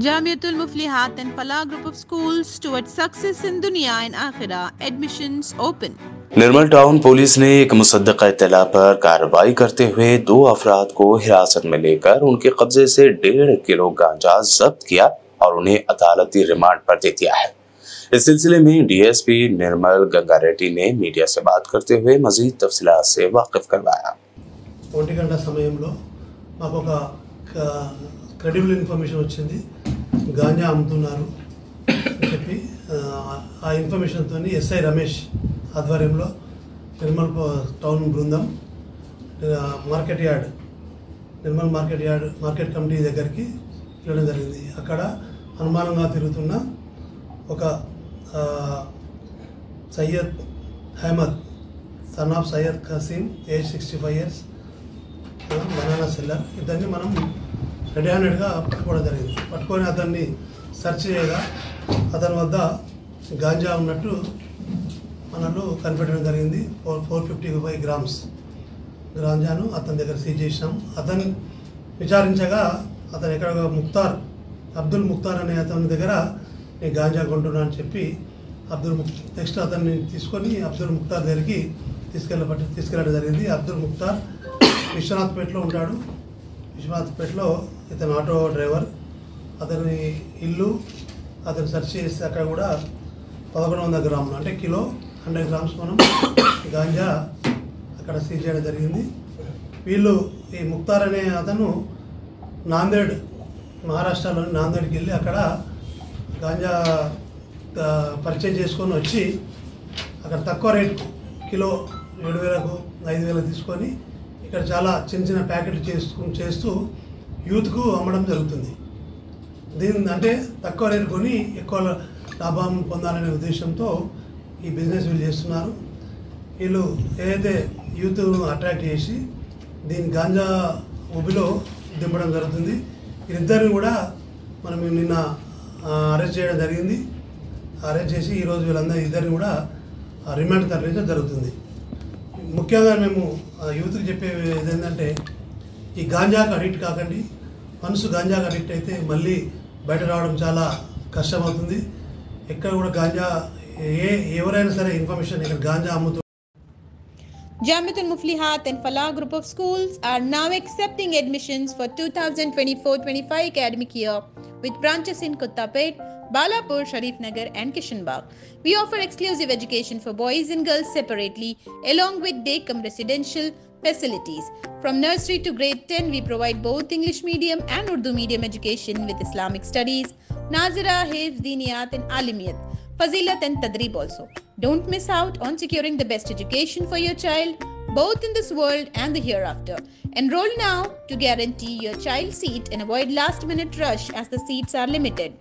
Jamiatul Muflihat and Falah group of schools towards success in dunya and akhirah. Admissions open. Nirmal town police ने एक मुसद्दक़ा इत्तला पर कार्रवाई करते हुए 2 अफराद को हिरासत में लेकर उनके कब्जे से 1.5 किलो गांजा जब्त किया और उन्हें अदालती रिमांड पर दे दिया है। इस सिलसिले में डीएसपी निर्मल गंगारेड्डी ने मीडिया से बात करते हुए मजीद तफसीलात से वाकिफ करवाया। 1 గంట సమయంలో మాకు ఒక క్రెడిబుల్ ఇన్ఫర్మేషన్ వచ్చింది, గాంజా అమ్ముతున్నారు అని చెప్పి ఆ ఇన్ఫర్మేషన్తో ఎస్ఐ రమేష్ ఆధ్వర్యంలో నిర్మల్ టౌన్ బృందం నిర్మల్ మార్కెట్ కమిటీ దగ్గరికి వెళ్ళడం జరిగింది. అక్కడ అనుమానంగా తిరుగుతున్న ఒక Syed Ahmed son of Syed Qasim age 65 years banana seller, ఇద్దరిని మనం రెడీ హ్యాండెడ్గా పట్టుకోవడం జరిగింది. పట్టుకొని అతన్ని సెర్చ్ చేయగా అతని వద్ద గాంజా ఉన్నట్టు మనలు కనిపెట్టడం జరిగింది. 455 grams గాంజాను అతని దగ్గర సీజ్ చేసినాం. అతన్ని విచారించగా అతను ఎక్కడ అబ్దుల్ ముక్తార్ అనే అతని దగ్గర నేను గాంజా కొంటున్నా అని చెప్పి నెక్స్ట్ అతన్ని తీసుకొని అబ్దుల్ ముక్తార్ దగ్గరికి తీసుకెళ్ళడం జరిగింది. అబ్దుల్ ముక్తార్ విశ్వనాథ్పేటలో ఉంటాడు. విశ్వనాథ్పేటలో ఇతను ఆటో డ్రైవర్. అతని ఇల్లు అతను సెర్చ్ చేస్తే అక్కడ కూడా 1100 grams అంటే కిలో 100 grams మనం గాంజా అక్కడ సీజ్ చేయడం జరిగింది. వీళ్ళు ఈ ముక్తార్ అనే అతను నాందేడ్, మహారాష్ట్రలోని నాందేడ్కి వెళ్ళి అక్కడ గాంజా పర్చేజ్ చేసుకొని వచ్చి అక్కడ తక్కువ రేటుకు కిలో 7,000కు 5,000 తీసుకొని ఇక్కడ చాలా చిన్న ప్యాకెట్లు చేస్తూ యూత్కు అమ్మడం జరుగుతుంది. అంటే తక్కువ రేటు కొని ఎక్కువ లాభం పొందాలనే ఉద్దేశంతో ఈ బిజినెస్ వీళ్ళు చేస్తున్నారు. వీళ్ళు ఏదైతే యూత్ను అట్రాక్ట్ చేసి దీని గాంజా ఊబిలో దింపడం జరుగుతుంది. వీరిద్దరిని కూడా మనం నిన్న అరెస్ట్ చేయడం జరిగింది. అరెస్ట్ చేసి ఈరోజు ఇద్దరిని కూడా రిమాండ్ తరలించడం జరుగుతుంది. ముఖ్యంగా మేము యూత్కి చెప్పేది ఏంటంటే ఈ గాంజాకు అడిక్ట్ కాకండి. మనసు గాంజాకు అడిక్ట్ అయితే మళ్ళీ బయట రావడం చాలా కష్టమవుతుంది. ఎక్కడ కూడా గాంజా ఎవరైనా సరే ఇన్ఫర్మేషన్ ఇక్కడ గాంజా అమ్ముతూ Jamiatul Muflihat and Falah group of schools are now accepting admissions for 2024-25 academic year with branches in Kottapet, Balapur, Sharif Nagar and Kishanbagh. We offer exclusive education for boys and girls separately along with day-cum residential facilities. From nursery to grade 10, we provide both English medium and Urdu medium education with Islamic studies, Nazira, Hifz, Diniyat and Alimiyat, Fazilat and Tadrib also. Don't miss out on securing the best education for your child, both in this world and the hereafter. Enroll now to guarantee your child's seat and avoid last-minute rush as the seats are limited.